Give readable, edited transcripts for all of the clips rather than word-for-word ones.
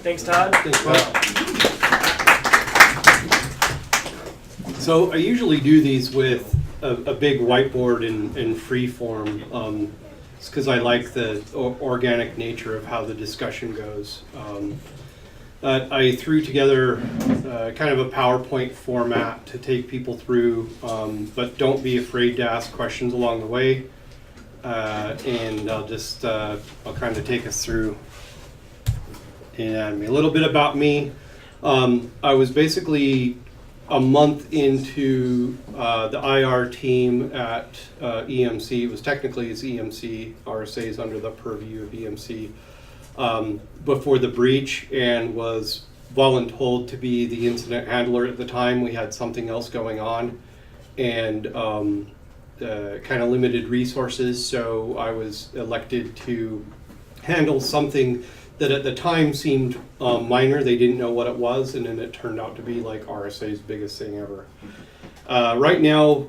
Thanks, Todd. Thanks, Todd. So I usually do these with a big whiteboard in free form. It's because I like the organic nature of how the discussion goes. I threw together kind of a PowerPoint format to take people through, but don't be afraid to ask questions along the way. And I'll kind of take us through. And a little bit about me. I was basically a month into the IR team at EMC. It was technically as EMC, RSA is under the purview of EMC, before the breach, and was voluntold to be the incident handler at the time. We had something else going on and kind of limited resources, so I was elected to handle something that at the time seemed minor. They didn't know what it was, and then it turned out to be like RSA's biggest thing ever. Right now,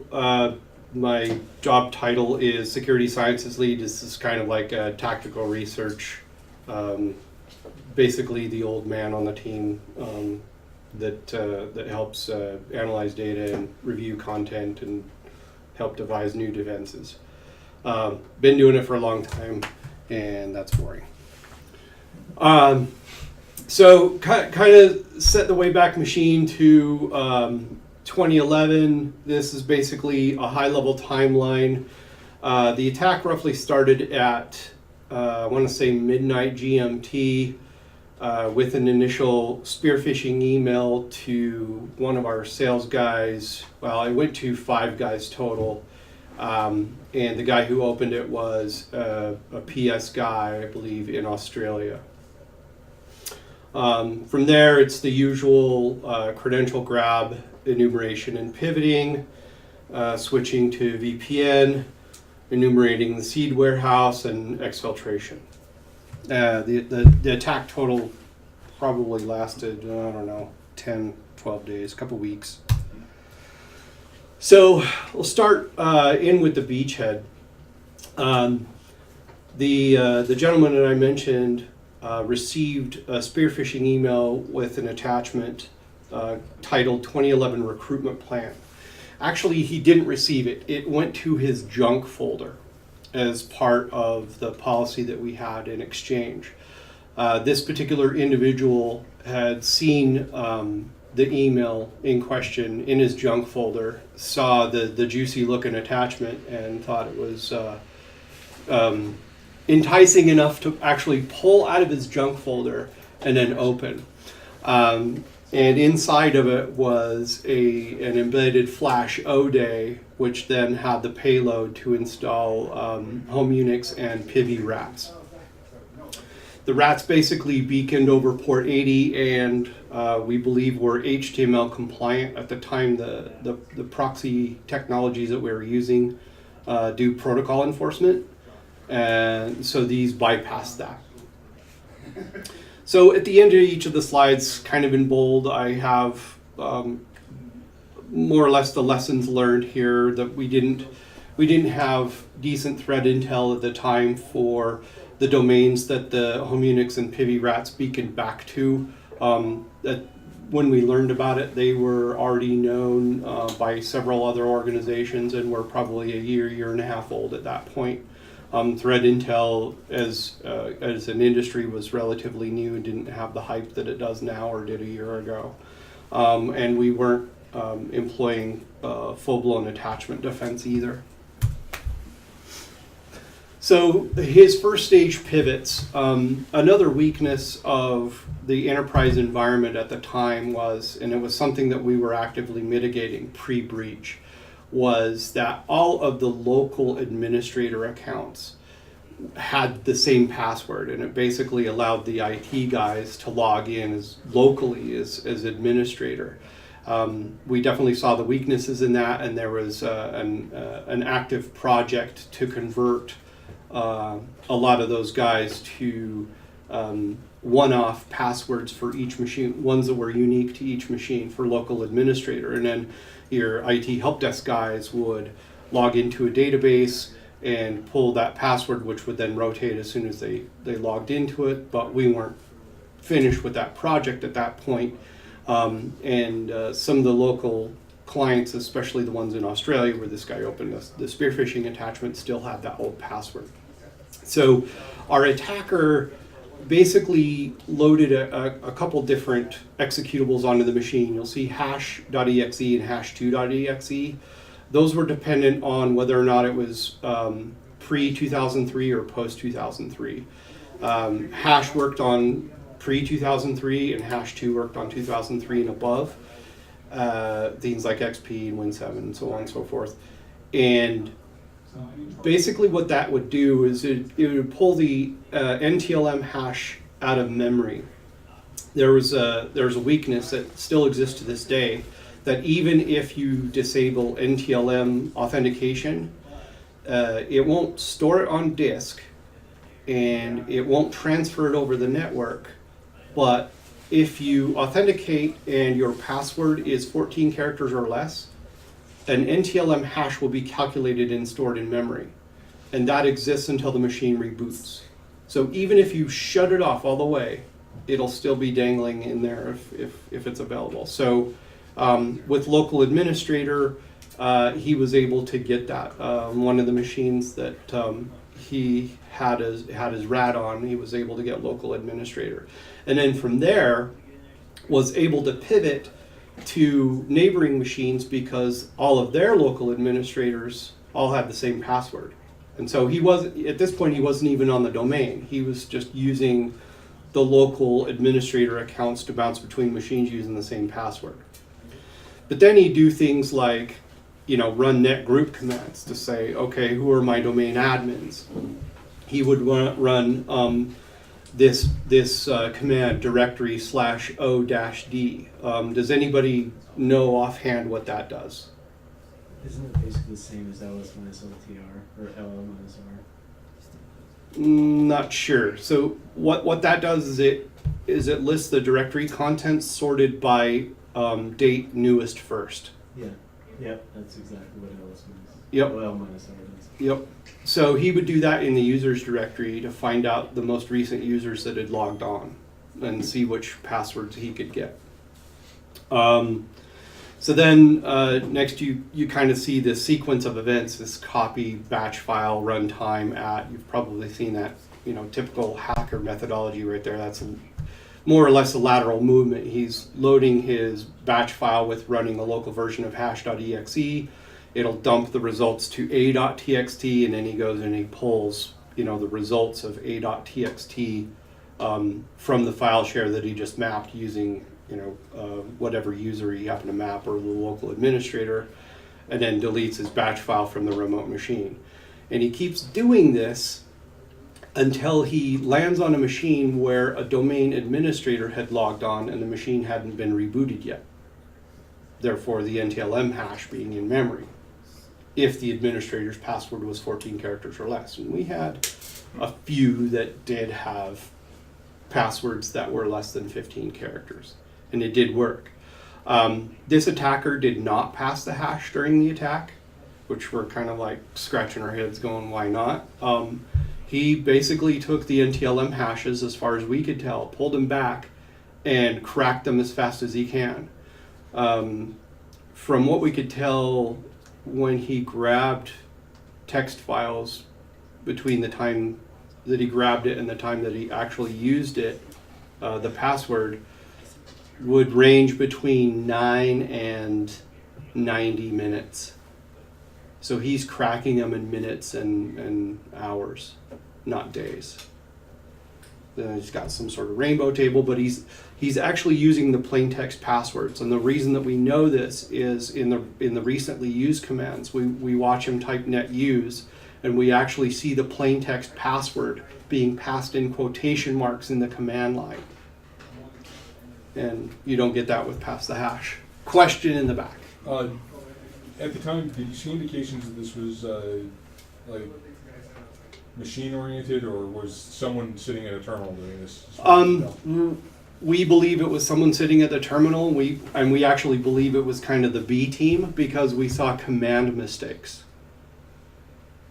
my job title is Security Sciences Lead. This is kind of like a tactical research, basically the old man on the team that helps analyze data and review content and help devise new defenses. Been doing it for a long time, and that's boring. So kind of set the Wayback Machine to 2011. This is basically a high-level timeline. The attack roughly started at, I want to say midnight GMT, with an initial spear phishing email to one of our sales guys. Well, I went to 5 guys total. And the guy who opened it was a PS guy, I believe, in Australia. From there, it's the usual credential grab, enumeration and pivoting, switching to VPN, enumerating the seed warehouse, and exfiltration. The attack total probably lasted, I don't know, 10, 12 days, a couple weeks. So we'll start in with the Beachhead. The gentleman that I mentioned received a spear phishing email with an attachment titled 2011 Recruitment Plan. Actually, he didn't receive it. It went to his junk folder as part of the policy that we had in Exchange. This particular individual had seen the email in question in his junk folder, saw the juicy looking attachment, and thought it was enticing enough to actually pull out of his junk folder and then open. And inside of it was an embedded Flash O-Day, which then had the payload to install home Unix and Pivi rats. The rats basically beaconed over port 80, and we believe were HTML compliant at the time. The proxy technologies that we were using do protocol enforcement, and so these bypass that. So at the end of each of the slides, kind of in bold, I have more or less the lessons learned here, that we didn't have decent threat intel at the time for the domains that the home Unix and Pivi rats beaconed back to. That when we learned about it, they were already known by several other organizations and were probably a year and a half old at that point. Threat intel as an industry was relatively new and didn't have the hype that it does now or did a year ago. And we weren't employing full-blown attachment defense either. So his first stage pivots. Another weakness of the enterprise environment at the time was, and it was something that we were actively mitigating pre-breach, was that all of the local administrator accounts had the same password, and it basically allowed the IT guys to log in as locally as administrator. We definitely saw the weaknesses in that, and there was an active project to convert a lot of those guys to one-off passwords for each machine, ones that were unique to each machine for local administrator. And then your IT help desk guys would log into a database and pull that password, which would then rotate as soon as they logged into it, but we weren't finished with that project at that point. And some of the local clients, especially the ones in Australia where this guy opened the spearfishing attachment, still have that old password. So our attacker basically loaded a couple different executables onto the machine. You'll see hash.exe and hash2.exe. Those were dependent on whether or not it was pre-2003 or post-2003. Hash worked on pre-2003 and hash2 worked on 2003 and above. Things like XP and Win7 and so on and so forth. And basically what that would do is it would pull the NTLM hash out of memory. There was a weakness that still exists to this day, that even if you disable NTLM authentication, it won't store it on disk and it won't transfer it over the network. But if you authenticate and your password is 14 characters or less, an NTLM hash will be calculated and stored in memory. And that exists until the machine reboots. So even if you shut it off all the way, it'll still be dangling in there if it's available. So with local administrator, he was able to get that. One of the machines that he had his RAD on, he was able to get local administrator. And then from there, was able to pivot to neighboring machines because all of their local administrators all had the same password. And so he wasn't, at this point, he wasn't even on the domain. He was just using the local administrator accounts to bounce between machines using the same password. But then he'd do things like, run net group commands to say, okay, who are my domain admins? He would run this command directory /o-d. Does anybody know offhand what that does? Isn't it basically the same as ls-ltr or ll-r? Not sure. So what that does is it lists the directory contents sorted by date newest first. Yeah. Yep. That's exactly what ls means. Yep. Well, -r does. Yep. So he would do that in the users directory to find out the most recent users that had logged on and see which passwords he could get. So then next you kind of see the sequence of events, this copy, batch file, runtime at. You've probably seen that, typical hacker methodology right there. That's more or less a lateral movement. He's loading his batch file with running a local version of hash.exe. It'll dump the results to a.txt, and then he goes and he pulls, the results of a.txt from the file share that he just mapped using, whatever user he happened to map or the local administrator, and then deletes his batch file from the remote machine. And he keeps doing this until he lands on a machine where a domain administrator had logged on and the machine hadn't been rebooted yet. Therefore, the NTLM hash being in memory, if the administrator's password was 14 characters or less. And we had a few that did have passwords that were less than 15 characters, and it did work. This attacker did not pass the hash during the attack, which we're kind of like scratching our heads going, why not? He basically took the NTLM hashes, as far as we could tell, pulled them back, and cracked them as fast as he can. From what we could tell, when he grabbed text files between the time that he grabbed it and the time that he actually used it, the password would range between 9 and 90 minutes. So he's cracking them in minutes and hours, not days. Then he's got some sort of rainbow table, but he's actually using the plain text passwords. And the reason that we know this is in the recently used commands, we watch him type net use, and we actually see the plain text password being passed in quotation marks in the command line. And you don't get that with pass the hash. Question in the back. At the time, did you see indications that this was like machine-oriented, or was someone sitting at a terminal doing this? We believe it was someone sitting at the terminal. We actually believe it was kind of the B team because we saw command mistakes.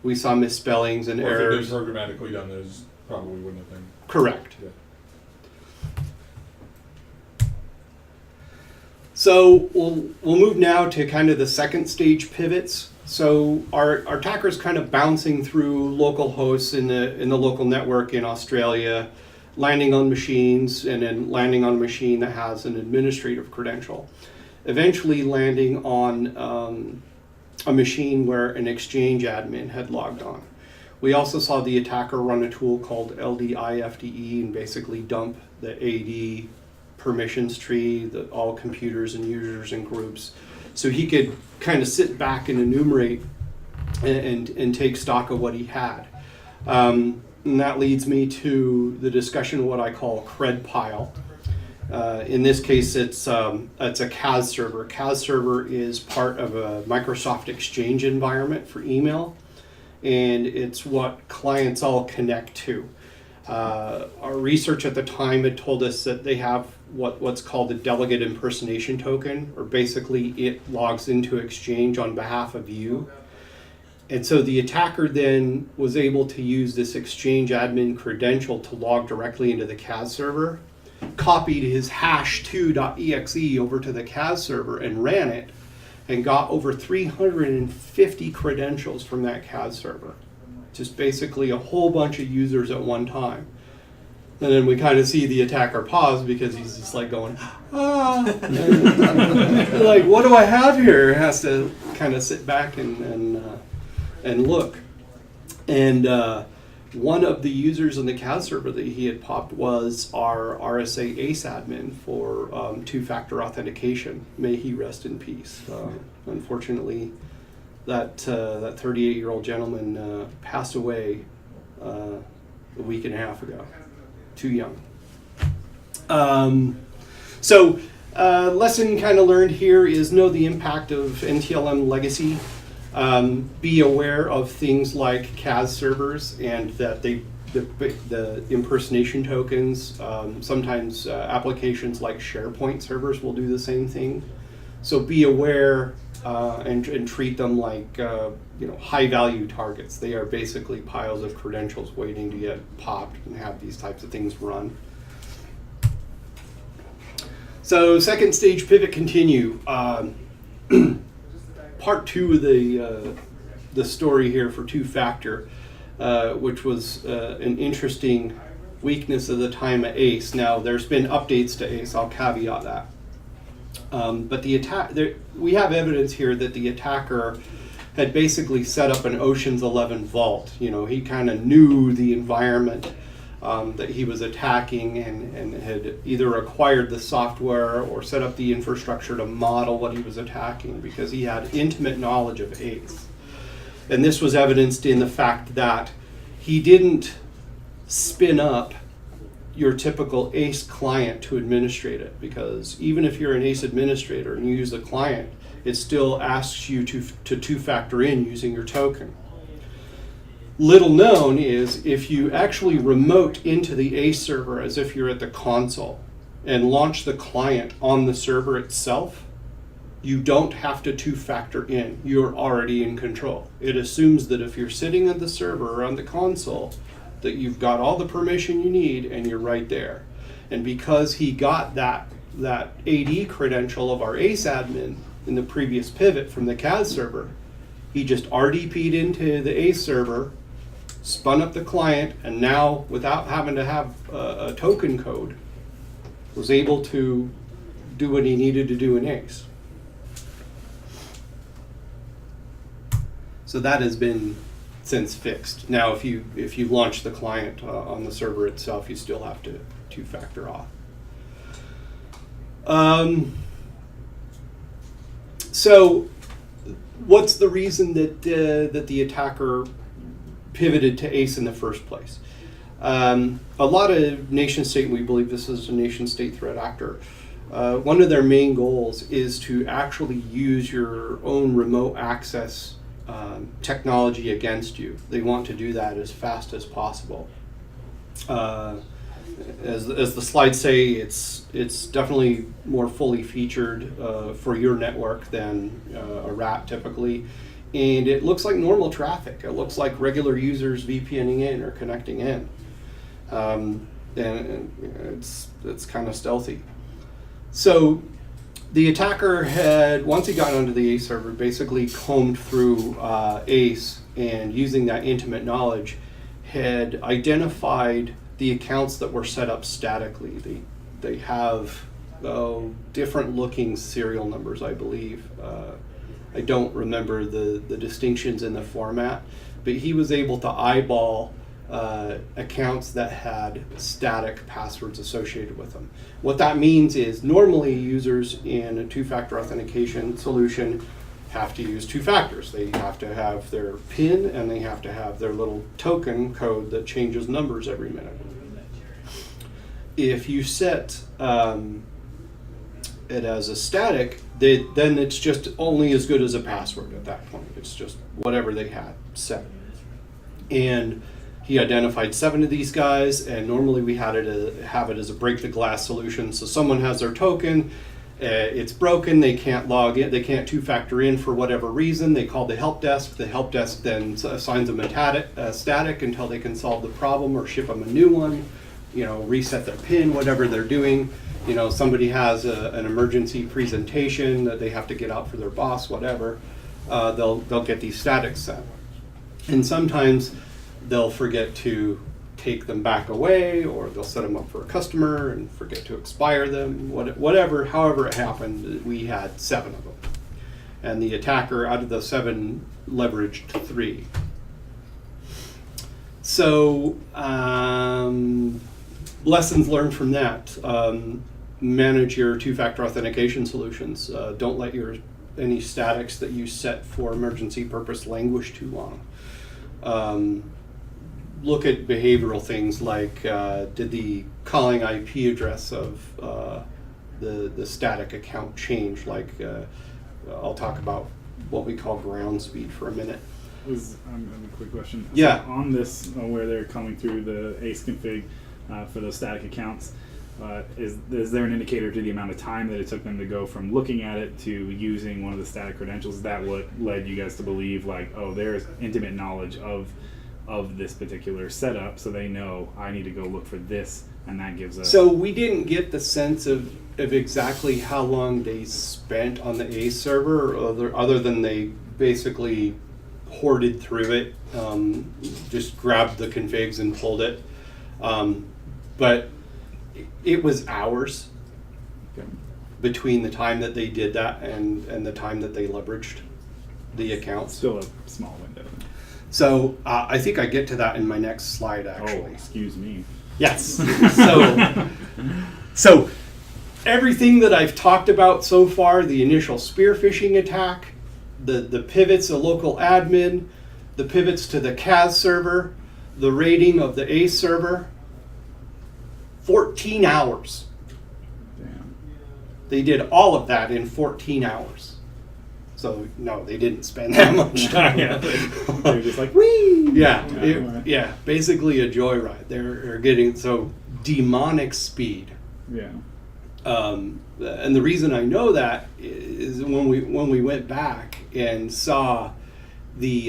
We saw misspellings and Or errors. if it had been programmatically done, those probably wouldn't have been. Correct. Yeah. So we'll move now to kind of the second stage pivots. So our attacker's kind of bouncing through local hosts in the local network in Australia, landing on machines, and then landing on a machine that has an administrative credential. Eventually landing on a machine where an Exchange admin had logged on. We also saw the attacker run a tool called LDIFDE and basically dump the AD permissions tree, all computers and users and groups, so he could kind of sit back and enumerate and take stock of what he had. And that leads me to the discussion of what I call cred pile. In this case, it's a CAS server. CAS server is part of a Microsoft Exchange environment for email, and it's what clients all connect to. Our research at the time had told us that they have what's called a delegate impersonation token, or basically it logs into Exchange on behalf of you. And so the attacker then was able to use this Exchange admin credential to log directly into the CAS server, copied his hash2.exe over to the CAS server and ran it, and got over 350 credentials from that CAS server. Just basically a whole bunch of users at one time. And then we kind of see the attacker pause because he's just like going, like, what do I have here? Has to kind of sit back and look. And one of the users in the CAS server that he had popped was our RSA ACE admin for two-factor authentication. May he rest in peace. Unfortunately, that 38-year-old gentleman passed away a week and a half ago. Too young. So lesson kind of learned here is know the impact of NTLM legacy. Be aware of things like CAS servers and that the impersonation tokens. Sometimes applications like SharePoint servers will do the same thing. So be aware and treat them like high value targets. They are basically piles of credentials waiting to get popped and have these types of things run. So second stage pivot continue. Part two of the story here for two-factor, which was an interesting weakness of the time at ACE. Now there's been updates to ACE. I'll caveat that. But we have evidence here that the attacker had basically set up an Ocean's 11 vault. He kind of knew the environment that he was attacking and had either acquired the software or set up the infrastructure to model what he was attacking because he had intimate knowledge of ACE. And this was evidenced in the fact that he didn't spin up your typical ACE client to administrate it, because even if you're an ACE administrator and you use the client, it still asks you to two-factor in using your token. Little known is if you actually remote into the ACE server as if you're at the console and launch the client on the server itself, you don't have to two-factor in. You're already in control. It assumes that if you're sitting at the server or on the console, that you've got all the permission you need and you're right there. And because he got that AD credential of our ACE admin in the previous pivot from the CAS server, he just RDP'd into the ACE server, spun up the client, and now, without having to have a token code, was able to do what he needed to do in ACE. So that has been since fixed. Now, if you launch the client on the server itself, you still have to two-factor off. So, what's the reason that the attacker pivoted to ACE in the first place? A lot of nation-state, and we believe this is a nation-state threat actor, one of their main goals is to actually use your own remote access technology against you. They want to do that as fast as possible. As the slides say, it's definitely more fully featured for your network than a RAT typically, and it looks like normal traffic. It looks like regular users VPNing in or connecting in, and it's kind of stealthy. So The attacker had, once he got onto the ACE server, basically combed through ACE, and using that intimate knowledge, had identified the accounts that were set up statically. They have different looking serial numbers, I believe. I don't remember the distinctions in the format, but he was able to eyeball accounts that had static passwords associated with them. What that means is normally users in a two-factor authentication solution have to use two factors. They have to have their PIN and they have to have their little token code that changes numbers every minute. If you set it as a static, then it's just only as good as a password at that point. It's just whatever they had set. And he identified 7 of these guys, and normally we had have it as a break the glass solution. So someone has their token, it's broken, they can't log in, they can't two-factor in for whatever reason. They call the help desk. The help desk then assigns them a static until they can solve the problem or ship them a new one, reset their PIN, whatever they're doing. Somebody has an emergency presentation that they have to get out for their boss, whatever. They'll get these statics set. And sometimes they'll forget to take them back away, or they'll set them up for a customer and forget to expire them, however it happened. We had 7 of them. And the attacker, out of the 7, leveraged 3. So, lessons learned from that. Manage your two-factor authentication solutions. Don't let any statics that you set for emergency purpose languish too long. Look at behavioral things like did the calling IP address of the static account change? I'll talk about what we call ground speed for a minute. I have a quick question. Yeah. So on this, where they're coming through the ACE config for those static accounts, is there an indicator to the amount of time that it took them to go from looking at it to using one of the static credentials? Is that what led you guys to believe, there's intimate knowledge of this particular setup, so they know I need to go look for this, and that gives us... So we didn't get the sense of exactly how long they spent on the ACE server, other than they basically hoarded through it, just grabbed the configs and pulled it. But it was hours between the time that they did that and the time that they leveraged the accounts. Still a small window. So I think I get to that in my next slide, actually. Oh, excuse me. Yes. So everything that I've talked about so far, the initial spear phishing attack, the pivots to local admin, the pivots to the CAS server, the raiding of the ACE server, 14 hours. Damn. They did all of that in 14 hours. So no, they didn't spend that much time. They're just like, whee! Yeah, basically a joyride. They're getting so demonic speed. Yeah. And the reason I know that is when we went back and saw the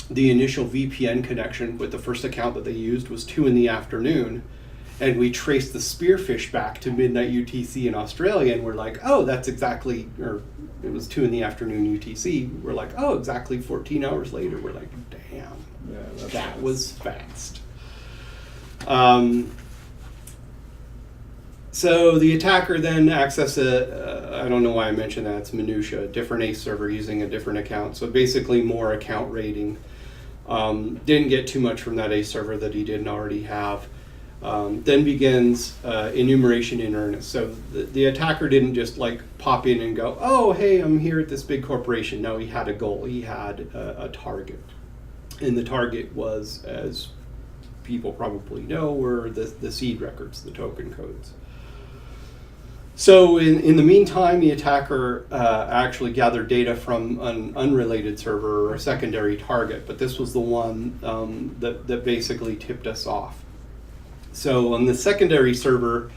initial VPN connection with the first account that they used was 2 p.m, and we traced the spearfish back to midnight UTC in Australia, and we're like, oh, that's exactly, or it was 2 p.m. UTC. We're like, oh, exactly 14 hours later. We're like, damn, that was fast. So the attacker then accessed I don't know why I mentioned that, it's minutia, a different ACE server using a different account. So basically more account raiding. Didn't get too much from that ACE server that he didn't already have. Then begins enumeration in earnest. So the attacker didn't just pop in and go, oh, hey, I'm here at this big corporation. No, he had a goal. He had a target. And the target was, as people probably know, were the seed records, the token codes. So in the meantime, the attacker actually gathered data from an unrelated server or a secondary target, but this was the one that basically tipped us off. So on the secondary server,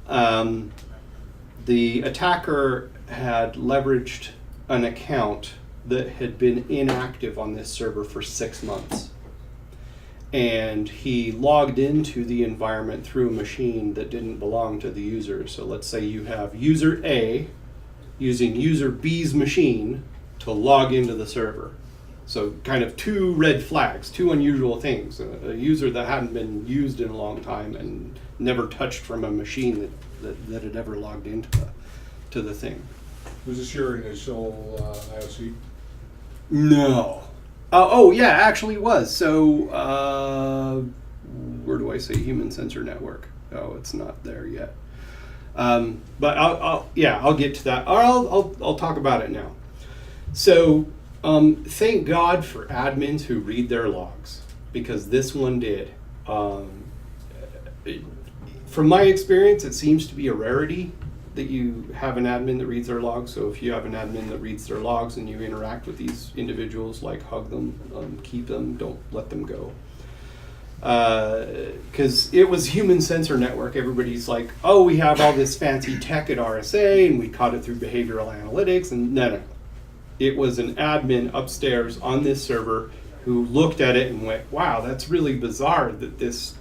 the attacker had leveraged an account that had been inactive on this server for 6 months. and he logged into the environment through a machine that didn't belong to the user. So let's say you have user A using user B's machine to log into the server. So kind of two red flags, two unusual things. A user that hadn't been used in a long time and never touched from a machine that had ever logged into the thing. Was this your initial IOC? No. Oh, yeah, actually it was. So, where do I say human sensor network? Oh, it's not there yet. But I'll get to that. Or I'll talk about it now. So, thank God for admins who read their logs, because this one did. From my experience, it seems to be a rarity that you have an admin that reads their logs. So if you have an admin that reads their logs and you interact with these individuals, like hug them, keep them, don't let them go. Because it was human sensor network. Everybody's like, oh, we have all this fancy tech at RSA and we caught it through behavioral analytics, and no. It was an admin upstairs on this server who looked at it and went, wow, that's really bizarre that this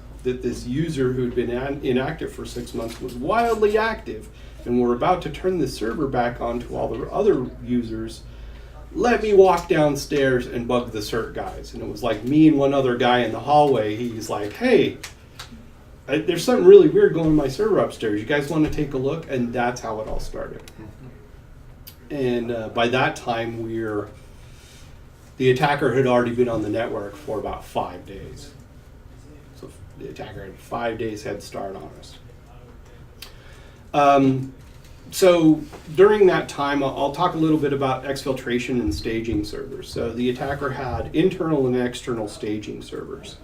user who'd been inactive for 6 months was wildly active, and we're about to turn the server back on to all the other users. Let me walk downstairs and bug the cert guys. And it was like me and one other guy in the hallway. He's like, hey, there's something really weird going on my server upstairs. You guys want to take a look? And that's how it all started. And by that time, the attacker had already been on the network for about 5 days. So the attacker had 5 days head start on us. So during that time, I'll talk a little bit about exfiltration and staging servers. So the attacker had internal and external staging servers.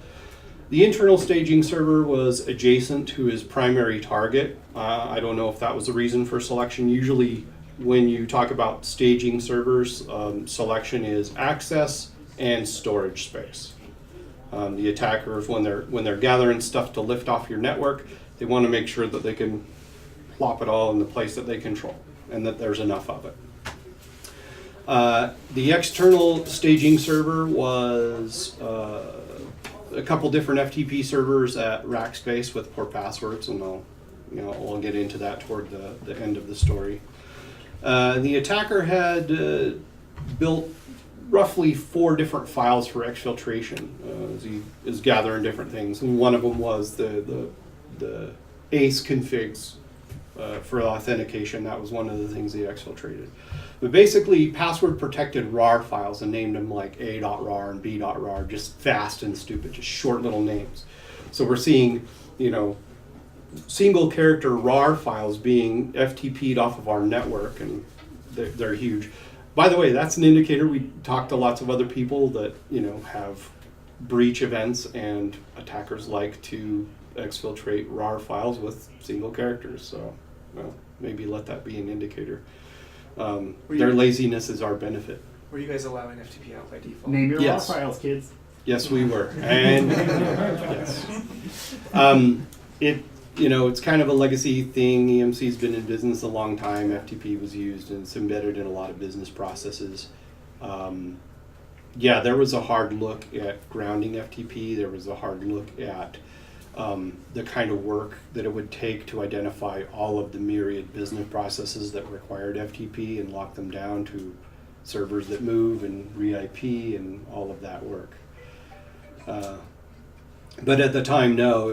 The internal staging server was adjacent to his primary target. I don't know if that was the reason for selection. Usually when you talk about staging servers, selection is access and storage space. The attackers, when they're gathering stuff to lift off your network, they want to make sure that they can plop it all in the place that they control and that there's enough of it. The external staging server was a couple different FTP servers at rack space with poor passwords, and I'll get into that toward the end of the story. The attacker had built roughly 4 different files for exfiltration as he is gathering different things, and one of them was the ACE configs for authentication. That was one of the things he exfiltrated. But basically, password protected RAR files and named them like A.RAR and B.RAR, just fast and stupid, just short little names. So we're seeing, single character RAR files being FTP'd off of our network, and they're huge. By the way, that's an indicator. We talked to lots of other people that have breach events, and attackers like to exfiltrate RAR files with single characters. So, maybe let that be an indicator. Their laziness is our benefit. Were you guys allowing FTP out by default? Name your Yes. raw files, kids. Yes, we were, and yes. It's kind of a legacy thing. EMC's been in business a long time. FTP was used, and it's embedded in a lot of business processes. There was a hard look at grounding FTP. There was a hard look at the kind of work that it would take to identify all of the myriad business processes that required FTP and lock them down to servers that move and re-IP and all of that work. But at the time, no,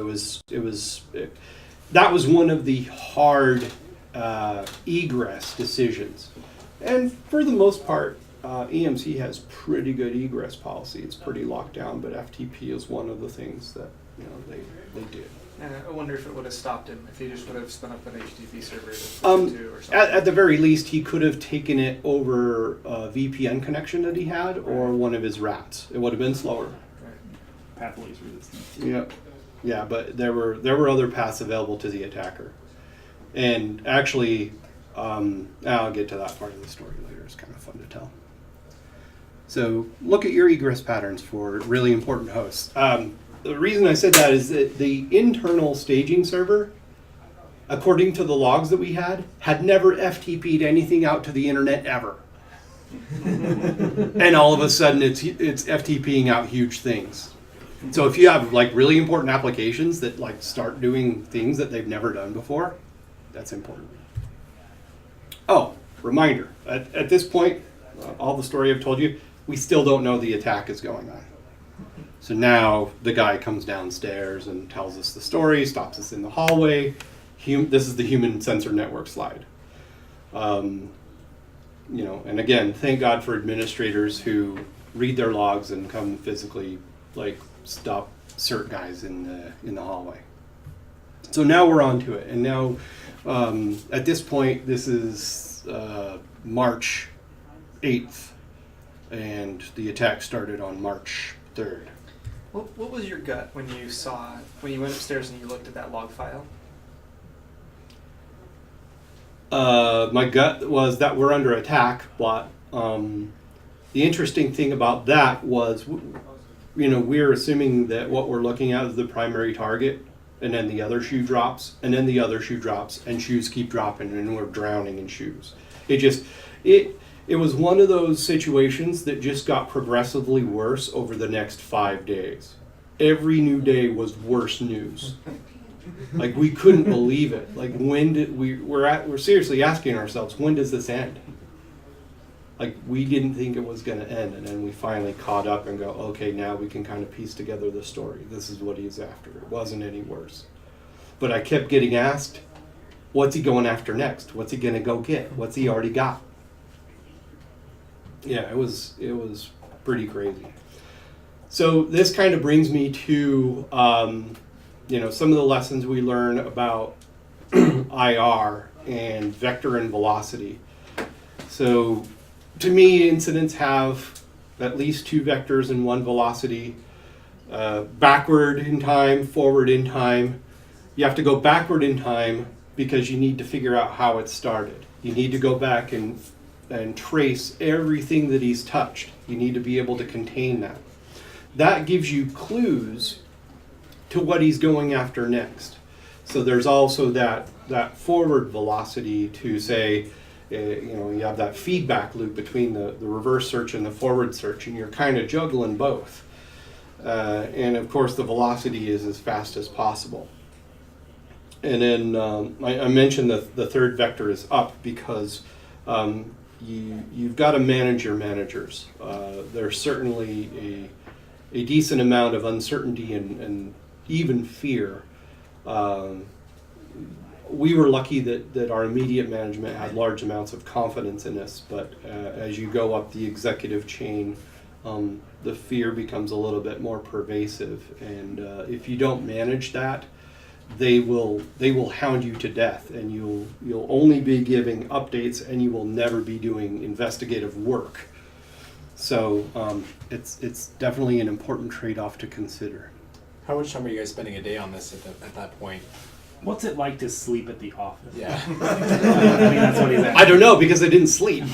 that was one of the hard egress decisions. And for the most part, EMC has pretty good egress policy. It's pretty locked down, but FTP is one of the things that they did. And I wonder if it would have stopped him, if he just would have spun up an HTTP server to switch it to or something. At the very least, he could have taken it over a VPN connection that he had, or one of his rats. It would have been slower. Path least resistance. Yep. Yeah, but there were other paths available to the attacker. And actually, I'll get to that part of the story later. It's kind of fun to tell. So look at your egress patterns for really important hosts. The reason I said that is that the internal staging server, according to the logs that we had never FTP'd anything out to the internet ever. And all of a sudden it's FTPing out huge things. So if you have like really important applications that like start doing things that they've never done before, that's important. Oh, reminder, at this point, all the story I've told you, we still don't know the attack is going on. So now the guy comes downstairs and tells us the story, stops us in the hallway. This is the human sensor network slide. You know, and again, thank God for administrators who read their logs and come physically like stop cert guys in the hallway. So now we're on to it, and now at this point, this is March 8th, and the attack started on March 3rd. What was your gut when you went upstairs and you looked at that log file? My gut was that we're under attack, but the interesting thing about that was, you know, we're assuming that what we're looking at is the primary target, and then the other shoe drops, and then the other shoe drops, and shoes keep dropping, and we're drowning in shoes. It was one of those situations that just got progressively worse over the next 5 days. Every new day was worse news. Like, we couldn't believe it. Like, when did we're seriously asking ourselves, when does this end? Like, we didn't think it was going to end, and then we finally caught up and go, okay, now we can kind of piece together the story. This is what he's after. It wasn't any worse. But I kept getting asked, what's he going after next? What's he going to go get? What's he already got? Yeah, it was pretty crazy. So this kind of brings me to, you know, some of the lessons we learn about IR and vector and velocity. So to me, incidents have at least 2 vectors and 1 velocity. Backward in time, forward in time. You have to go backward in time because you need to figure out how it started. You need to go back and trace everything that he's touched. You need to be able to contain that. That gives you clues to what he's going after next. So there's also that forward velocity to say, you know, you have that feedback loop between the reverse search and the forward search, and you're kind of juggling both. And of course, the velocity is as fast as possible. And then I mentioned the third vector is up because you've got to manage your managers. There's certainly a decent amount of uncertainty and even fear. We were lucky that our immediate management had large amounts of confidence in us, but as you go up the executive chain, the fear becomes a little bit more pervasive, and if you don't manage that, they will hound you to death, and you'll only be giving updates, and you will never be doing investigative work. So it's definitely an important trade-off to consider. How much time are you guys spending a day on this at that point? What's it like to sleep at the office? Yeah. I mean, that's what he's asking. I don't know, because I didn't sleep.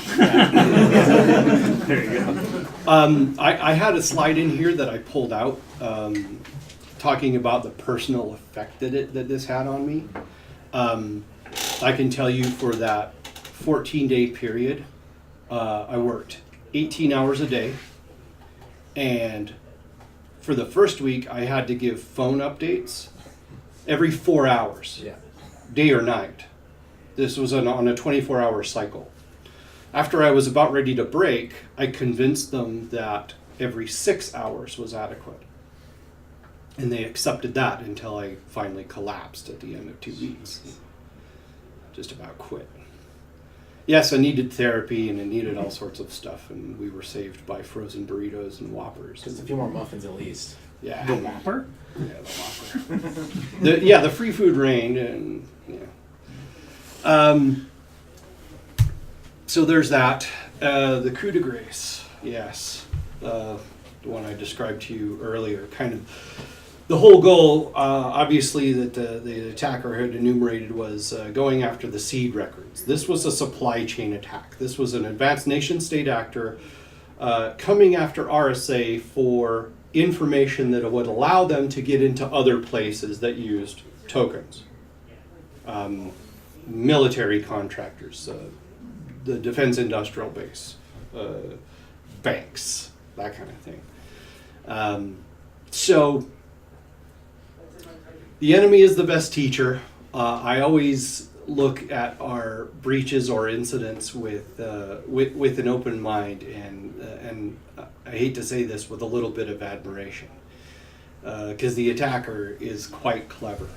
There you go. I had a slide in here that I pulled out talking about the personal effect that this had on me. I can tell you for that 14-day period, I worked 18 hours a day, and for the first week I had to give phone updates every 4 hours, Yeah. day or night. This was on a 24-hour cycle. After I was about ready to break, I convinced them that every 6 hours was adequate. And they accepted that until I finally collapsed at the end of 2 weeks. Just about quit. Yes, I needed therapy and I needed all sorts of stuff, and we were saved by frozen burritos and Whoppers. Just a few more muffins at least. Yeah. The Whopper? Yeah, the Whopper. The free food reigned, and so there's that. The Coup de Grace, yes, the one I described to you earlier. Kind of the whole goal, obviously, that the attacker had enumerated was going after the seed records. This was a supply chain attack. This was an advanced nation-state actor coming after RSA for information that would allow them to get into other places that used tokens. Military contractors, the defense industrial base, banks, that kind of thing. So the enemy is the best teacher. I always look at our breaches or incidents with an open mind, and I hate to say this, with a little bit of admiration, because the attacker is quite clever.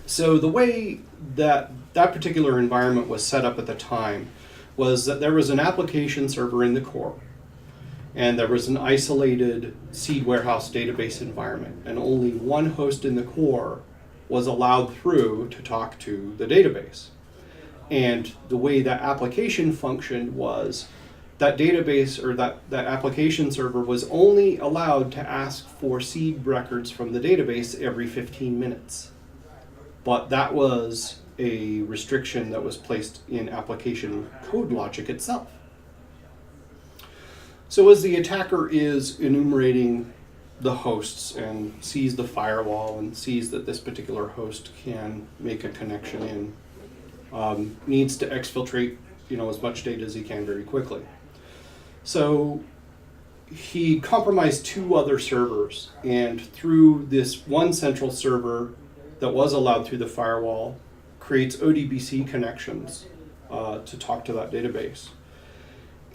So the way that particular environment was set up at the time was that there was an application server in the core, and there was an isolated seed warehouse database environment, and only one host in the core was allowed through to talk to the database. And the way that application functioned was that database, or that application server, was only allowed to ask for seed records from the database every 15 minutes. But that was a restriction that was placed in application code logic itself. So as the attacker is enumerating the hosts and sees the firewall and sees that this particular host can make a connection in, needs to exfiltrate, as much data as he can very quickly. So he compromised 2 other servers, and through this one central server that was allowed through the firewall, creates ODBC connections to talk to that database,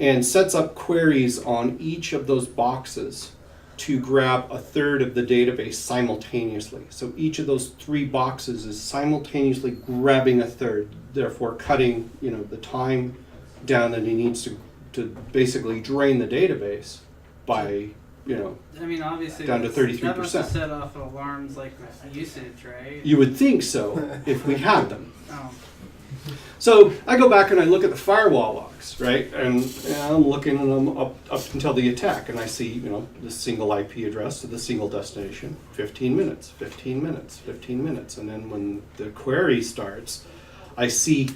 and sets up queries on each of those boxes to grab a third of the database simultaneously. So each of those 3 boxes is simultaneously grabbing a third, therefore cutting the time down that he needs to basically drain the database by I mean, obviously, down to 33%. That must have set off alarms like with usage, right? You would think so if we had them. Oh. So I go back and I look at the firewall logs, right? And I'm looking at them up until the attack, and I see, the single IP address to the single destination, 15 minutes, 15 minutes, 15 minutes. And then when the query starts, I see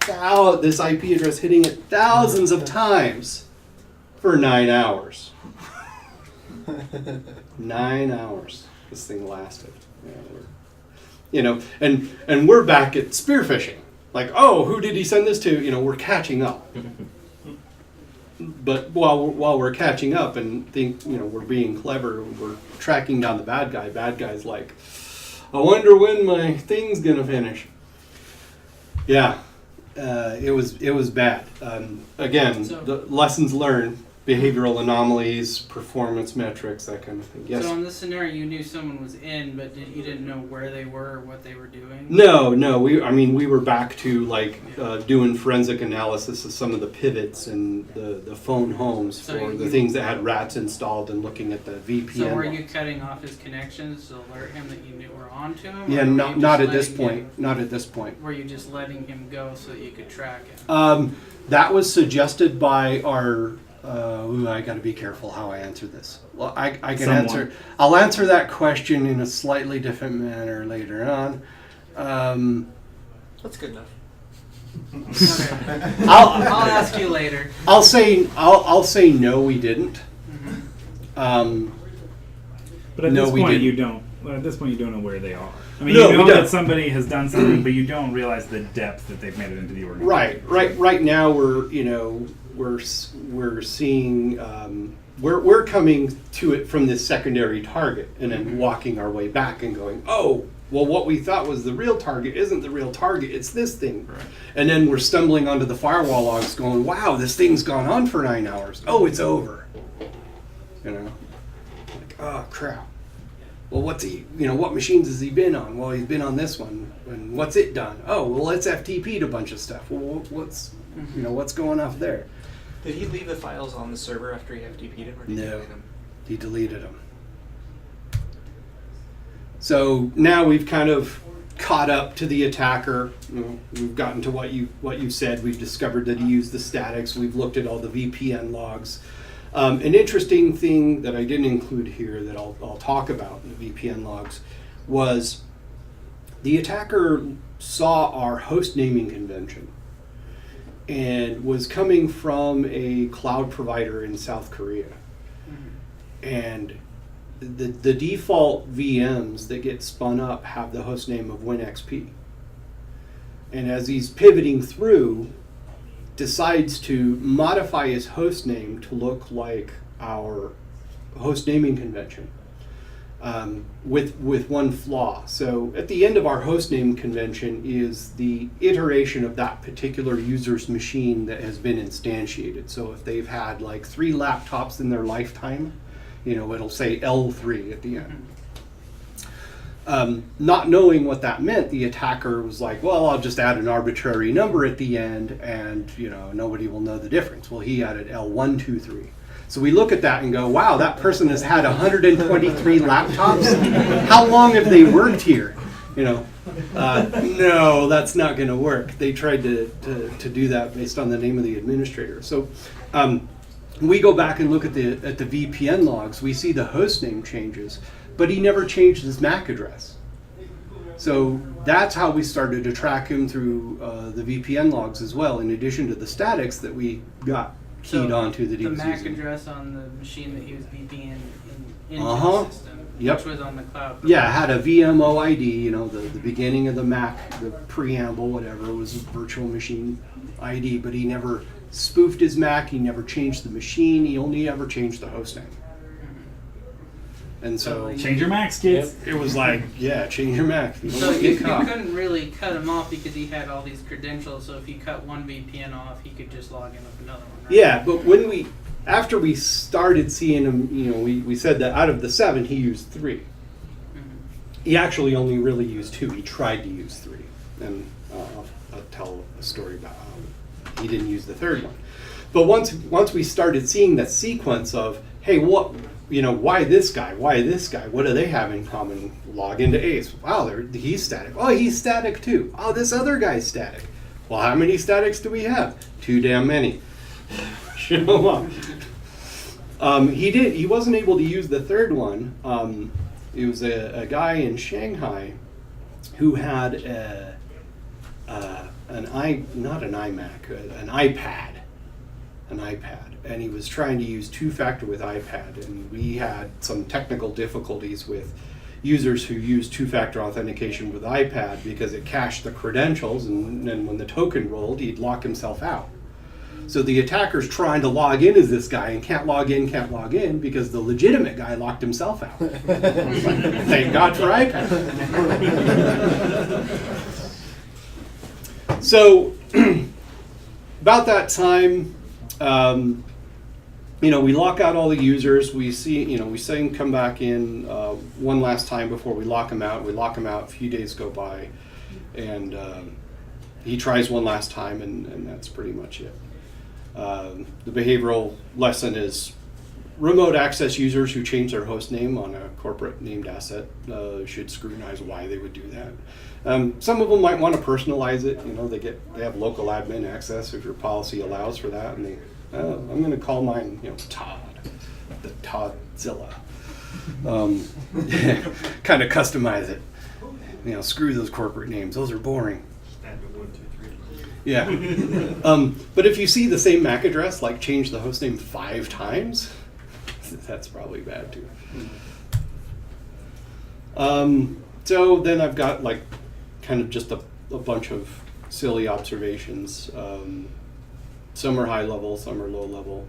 this IP address hitting it thousands of times for 9 hours. 9 hours this thing lasted. And we're back at spearfishing. Like, oh, who did he send this to? We're catching up. But while we're catching up and think, we're being clever, we're tracking down the bad guy. Bad guy's like, I wonder when my thing's gonna finish. Yeah, it was bad. Again, the lessons learned. Behavioral anomalies, performance metrics, that kind of thing. Yes. So in this scenario, you knew someone was in, but you didn't know where they were or what they were doing? No. We were back to doing forensic analysis of some of the pivots and the phone homes for the things that had rats installed, and looking at the VPN. So were you cutting off his connections to alert him that you were onto him? Yeah, not at this point. Not at this point. Were you just letting him go so that you could track him? That was suggested by our. I got to be careful how I answer this. Well, I can answer. I'll answer that question in a slightly different manner later on. That's good enough. Okay. I'll ask you later. I'll say no, we didn't. Mm-hmm. But at no, this we point, didn't. you don't. At this point, you don't know where they are. I mean, No, you we know don't. that somebody has done something, but you don't realize the depth that they've made it into the organization. Right now we're seeing we're coming to it from this secondary target, and then walking our way back and going, oh, well, what we thought was the real target isn't the real target, it's this thing. Right. And then we're stumbling onto the firewall logs going, wow, this thing's gone on for 9 hours. Oh, it's over. Like, oh, crap. Well, what machines has he been on? Well, he's been on this one. And what's it done? Oh, well, it's FTP'd a bunch of stuff. Well, what's going off there? Did he leave the files on the server after he FTP'd them, or did he delete them? He deleted them. So now we've kind of caught up to the attacker. We've gotten to what you said. We've discovered that he used the statics. We've looked at all the VPN logs. An interesting thing that I didn't include here that I'll talk about in the VPN logs was the attacker saw our host naming convention and was coming from a cloud provider in South Korea. Mm-hmm. And the default VMs that get spun up have the host name of WinXP. And as he's pivoting through, decides to modify his host name to look like our host naming convention. with one flaw. So at the end of our hostname convention is the iteration of that particular user's machine that has been instantiated. So if they've had like 3 laptops in their lifetime, it'll say L3 at the end. Not knowing what that meant, the attacker was like, well, I'll just add an arbitrary number at the end and nobody will know the difference. Well, he added L123. So we look at that and go, wow, that person has had 123 laptops? How long have they worked here? No, that's not going to work. They tried to do that based on the name of the administrator. So we go back and look at the VPN logs. We see the host name changes, but he never changed his MAC address. So that's how we started to track him through the VPN logs as well, in addition to the statics that we got keyed onto that he was the MAC using. address on the machine that he was VPN into Uh-huh. the system, Yep. which was on the cloud. Yeah, it had a VMO ID, the beginning of the MAC, the preamble, whatever, was a virtual machine ID, but he never spoofed his MAC, he never changed the machine, he only ever changed the host name. And so Change your Macs, kids. it was like, yeah, change your MAC. You don't So want to you get caught. couldn't really cut him off because he had all these credentials. So if you cut one VPN off, he could just log in with another one. Right? Yeah, but after we started seeing him, we said that out of the 7, he used 3. Mhm. He actually only really used 2. He tried to use 3. And I'll tell a story about how he didn't use the 3rd one. But once we started seeing that sequence of, hey, why this guy? Why this guy? What do they have in common? Log into Ace. Wow, he's static. Oh, he's static too. Oh, this other guy's static. Well, how many statics do we have? Too damn many. Show up. He wasn't able to use the 3rd one. It was a guy in Shanghai who had an iPad, and he was trying to use 2-factor with iPad, and we had some technical difficulties with users who used 2-factor authentication with iPad because it cached the credentials, and then when the token rolled, he'd lock himself out. So the attacker's trying to log in as this guy and can't log in because the legitimate guy locked himself out. Thank God for iPad. So about that time, we lock out all the users. We see them come back in one last time before we lock them out. We lock them out. A few days go by, and he tries one last time, and that's pretty much it. The behavioral lesson is remote access users who change their host name on a corporate named asset should scrutinize why they would do that. Some of them might want to personalize it. They have local admin access if your policy allows for that, and I'm going to call mine, Todd, the Toddzilla. Kind of customize it. Screw those corporate names; those are boring. Yeah. But if you see the same MAC address, like change the hostname 5 times, that's probably bad too. So then I've got kind of just a bunch of silly observations. Some are high level, some are low level,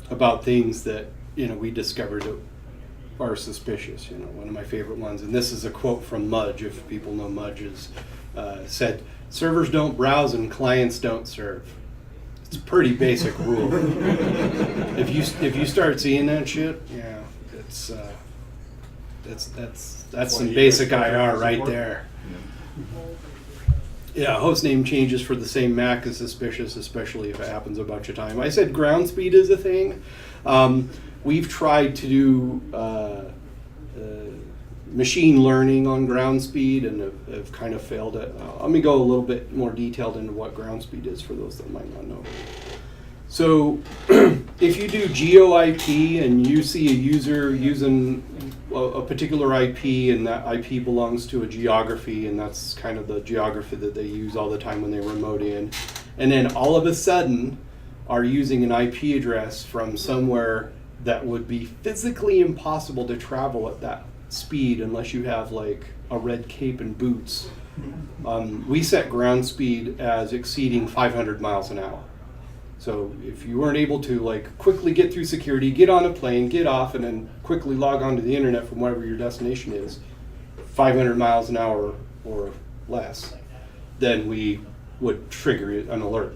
about things that we discovered that are suspicious. One of my favorite ones, and this is a quote from Mudge, if people know Mudge, said, "Servers don't browse and clients don't serve." It's a pretty basic rule. If you start seeing that shit, yeah, that's some basic IR right there. Yeah, host name changes for the same MAC is suspicious, especially if it happens a bunch of time. I said ground speed is a thing. We've tried to do machine learning on ground speed and have kind of failed it. Let me go a little bit more detailed into what ground speed is for those that might not know. So if you do GeoIP and you see a user using a particular IP and that IP belongs to a geography, and that's kind of the geography that they use all the time when they remote in, and then all of a sudden are using an IP address from somewhere that would be physically impossible to travel at that speed unless you have a red cape and boots. We set ground speed as exceeding 500 miles an hour. So if you weren't able to like quickly get through security, get on a plane, get off, and then quickly log on to the internet from wherever your destination is, 500 miles an hour or less, then we would trigger an alert.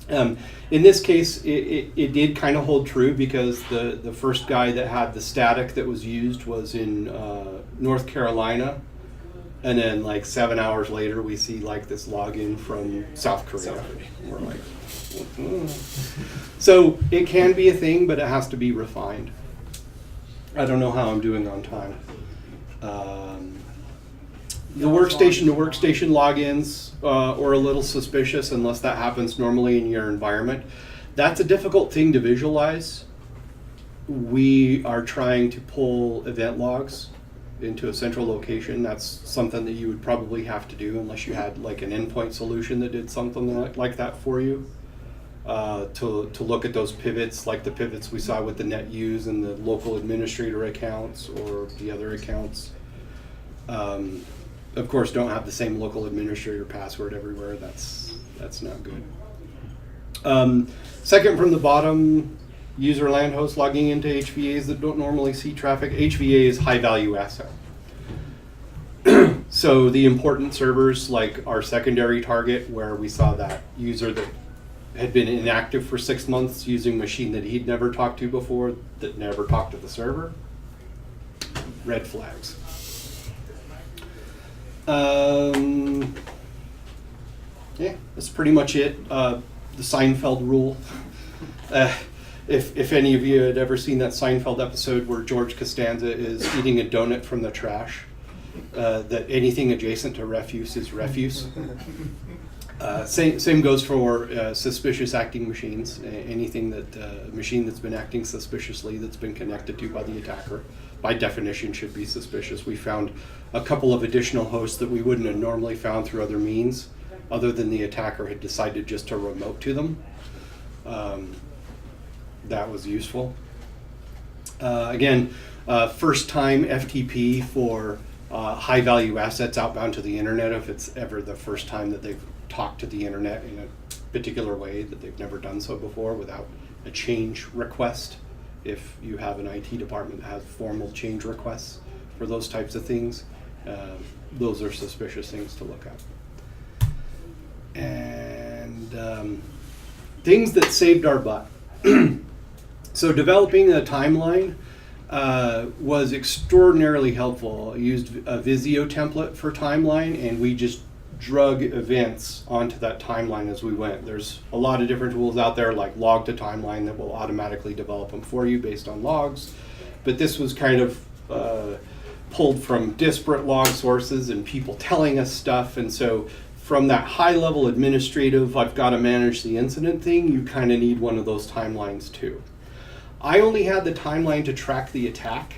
In this case, it did kind of hold true because the first guy that had the static that was used was in North Carolina. And then like 7 hours later, we see like this login from South Korea. We're like, so it can be a thing, but it has to be refined. I don't know how I'm doing on time. The workstation to workstation logins are a little suspicious unless that happens normally in your environment. That's a difficult thing to visualize. We are trying to pull event logs into a central location. That's something that you would probably have to do unless you had like an endpoint solution that did something like that for you. To look at those pivots, like the pivots we saw with the net use and the local administrator accounts or the other accounts. Of course, don't have the same local administrator password everywhere. That's not good. Second from the bottom, user land host logging into HVAs that don't normally see traffic. HVA is high value asset. So the important servers, like our secondary target, where we saw that user that had been inactive for 6 months using a machine that he'd never talked to before, that never talked to the server. Red flags. Yeah, that's pretty much it. The Seinfeld rule. If any of you had ever seen that Seinfeld episode where George Costanza is eating a donut from the trash, that anything adjacent to refuse is refuse. Same goes for suspicious acting machines. Anything that a machine that's been acting suspiciously that's been connected to by the attacker, by definition, should be suspicious. We found a couple of additional hosts that we wouldn't have normally found through other means, other than the attacker had decided just to remote to them. That was useful. Again, first time FTP for high value assets outbound to the internet, if it's ever the first time that they've talked to the internet in a particular way that they've never done so before without a change request. If you have an IT department that has formal change requests for those types of things, those are suspicious things to look at. And things that saved our butt. So developing a timeline was extraordinarily helpful. I used a Visio template for timeline, and we just drug events onto that timeline as we went. There's a lot of different tools out there like log to timeline that will automatically develop them for you based on logs. But this was kind of pulled from disparate log sources and people telling us stuff. And so from that high level administrative, I've got to manage the incident thing, you kind of need one of those timelines too. I only had the timeline to track the attack.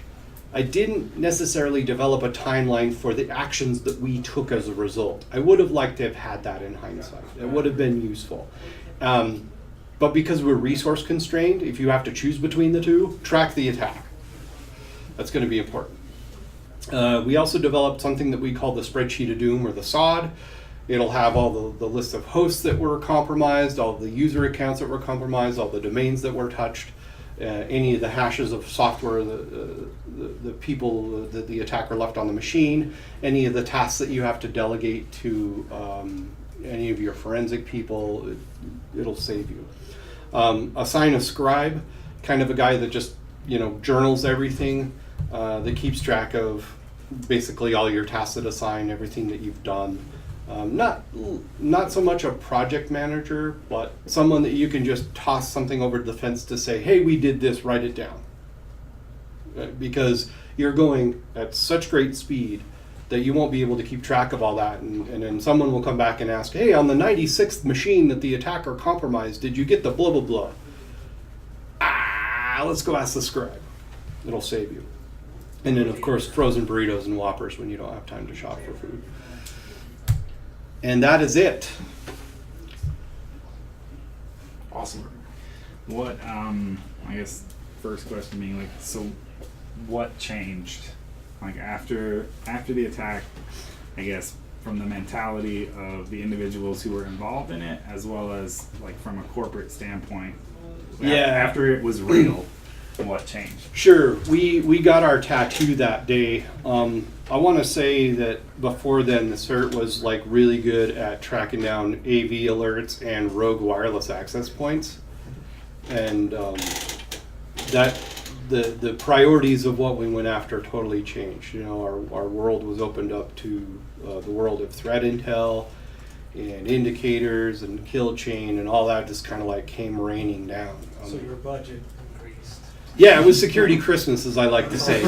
I didn't necessarily develop a timeline for the actions that we took as a result. I would have liked to have had that in hindsight. It would have been useful. But because we're resource constrained, if you have to choose between the two, track the attack. That's going to be important. We also developed something that we call the spreadsheet of doom, or the SOD. It'll have all the list of hosts that were compromised, all the user accounts that were compromised, all the domains that were touched, any of the hashes of software, the people that the attacker left on the machine, any of the tasks that you have to delegate to any of your forensic people. It'll save you. Assign a scribe, kind of a guy that just journals everything, that keeps track of basically all your tasks that assign, everything that you've done. Not so much a project manager, but someone that you can just toss something over the fence to say, hey, we did this, write it down. Because you're going at such great speed that you won't be able to keep track of all that. And then someone will come back and ask, hey, on the 96th machine that the attacker compromised, did you get the blah, blah, blah? Let's go ask the scribe. It'll save you. And then, of course, frozen burritos and Whoppers when you don't have time to shop for food. And that is it. Awesome. What, I guess, first question being like, so what changed? Like after the attack, I guess from the mentality of the individuals who were involved in it, as well as like from a corporate standpoint. Yeah. After it was real, what changed? Sure, we got our tattoo that day. I want to say that before then, the CERT was like really good at tracking down AV alerts and rogue wireless access points, and that the priorities of what we went after totally changed. You know, our world was opened up to the world of threat intel and indicators and kill chain, and all that just kind of like came raining down. So your budget increased. Yeah, it was security Christmas, as I like to say.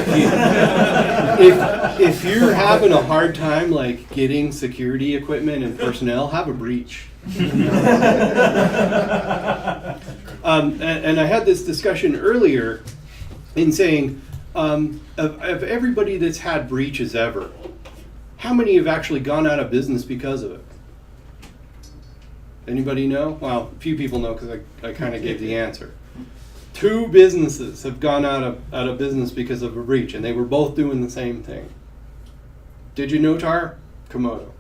If you're having a hard time like getting security equipment and personnel, have a breach. And I had this discussion earlier in saying, of everybody that's had breaches ever, how many have actually gone out of business because of it? Anybody know? Well, a few people know because I kind of gave the answer. 2 businesses have gone out of business because of a breach, and they were both doing the same thing. Did you know, Tar? Komodo.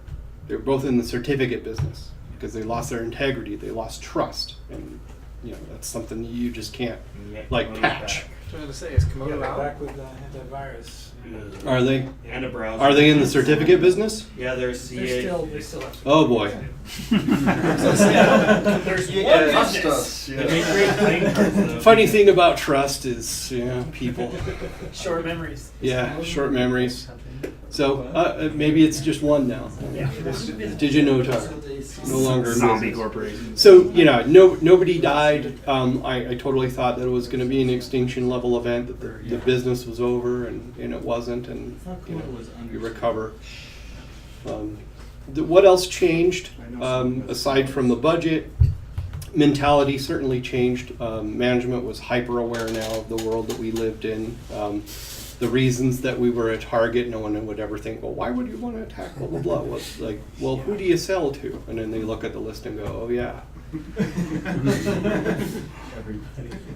They were both in the certificate business because they lost their integrity, they lost trust, and you know that's something you just can't like patch. I was going to say, is Komodo out? Back with antivirus. Are they? And a browser. Are they in the certificate business? Yeah, they're CA. They still have. Oh boy. There's one Trust us. They make great playing cards, though. Funny thing about trust is, you know, people. Short memories. Yeah, short memories. So maybe it's just one now. Did you know, Tar? No longer in Zombie business. corporation. So nobody died. I totally thought that it was going to be an extinction level event, that the business was over, and it wasn't, and you recover. What else changed aside from the budget? Mentality certainly changed. Management was hyper aware now of the world that we lived in. The reasons that we were a target, no one would ever think, well, why would you want to attack blah, blah, blah? Well, like, well, who do you sell to? And then they look at the list and go, oh, yeah.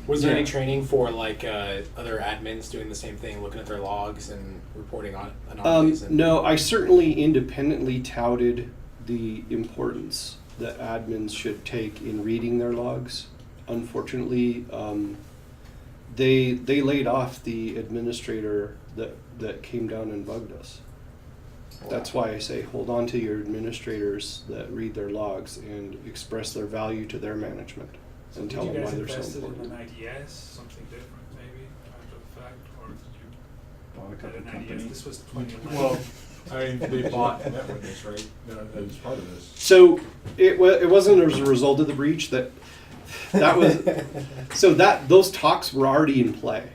Was there any training for like other admins doing the same thing, looking at their logs and reporting on anomalies? No, I certainly independently touted the importance that admins should take in reading their logs. Unfortunately, they laid off the administrator that came down and bugged us. That's why I say hold on to your administrators that read their logs and express their value to their management and tell them why they're so important. Did you guys invest in an IDS, something different maybe after the fact, or did you Bought a get couple an IDS? companies. This was 2011. Well, I mean, they bought NetWitness, right? As part of this. So it wasn't as a result of the breach that was so that those talks were already in play.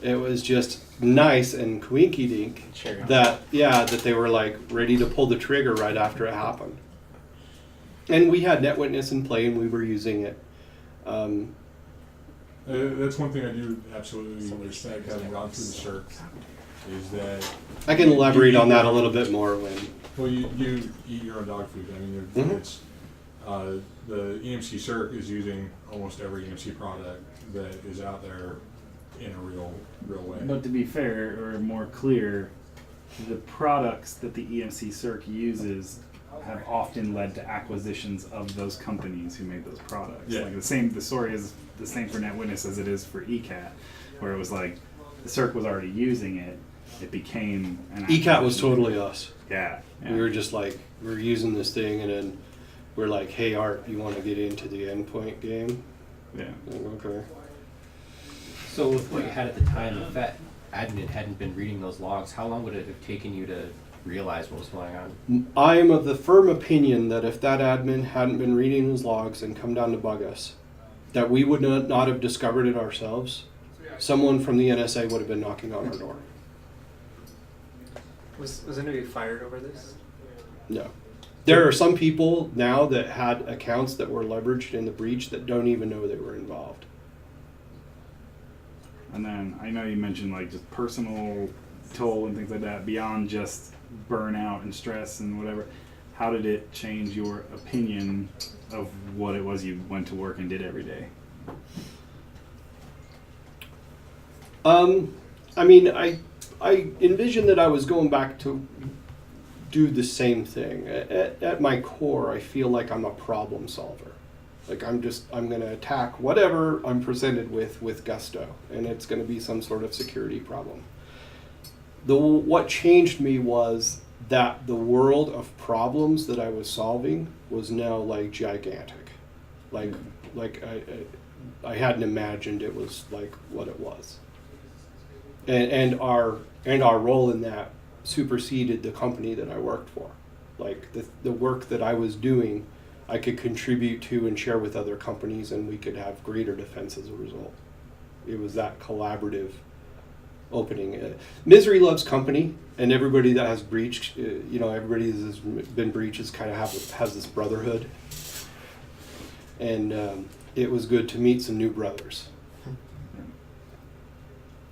It was just nice and quinky dink that they were like ready to pull the trigger right after it happened. And we had NetWitness in play and we were using it. That's one thing I do absolutely respect, having gone through the CERC, is that I can elaborate on that a little bit more when. well, you eat your own dog food. I mean, it's the EMC CERC is using almost every EMC product that is out there in a real way. But to be fair or more clear, the products that the EMC CERC uses have often led to acquisitions of those companies who made those products. Yeah. Like the story is the same for NetWitness as it is for ECAT, where it was like the CERC was already using it. It became an ECAT was acquisition. totally us. Yeah. We were just like, we're using this thing, and then we're like, hey, Art, you want to get into the endpoint game? Yeah. Like, okay. So with what you had at the time, if that admin hadn't been reading those logs, how long would it have taken you to realize what was going on? I am of the firm opinion that if that admin hadn't been reading his logs and come down to bug us, that we would not have discovered it ourselves. Someone from the NSA would have been knocking on our door. Was anybody fired over this? No. There are some people now that had accounts that were leveraged in the breach that don't even know they were involved. And then I know you mentioned like just personal toll and things like that beyond just burnout and stress and whatever. How did it change your opinion of what it was you went to work and did every day? I mean, I envisioned that I was going back to do the same thing. At my core, I feel like I'm a problem solver. Like I'm going to attack whatever I'm presented with gusto, and it's going to be some sort of security problem. What changed me was that the world of problems that I was solving was now like gigantic. Like I hadn't imagined it was like what it was. And our role in that superseded the company that I worked for. Like the work that I was doing, I could contribute to and share with other companies, and we could have greater defense as a result. It was that collaborative opening. Misery loves company, and everybody that has breached, everybody that has been breached is kind of has this brotherhood. And it was good to meet some new brothers.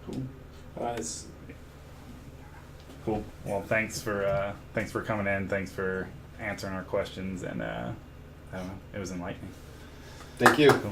Cool. It's Cool. Well, thanks for coming in. Thanks for answering our questions, and I don't know, it was enlightening. Thank you. Cool.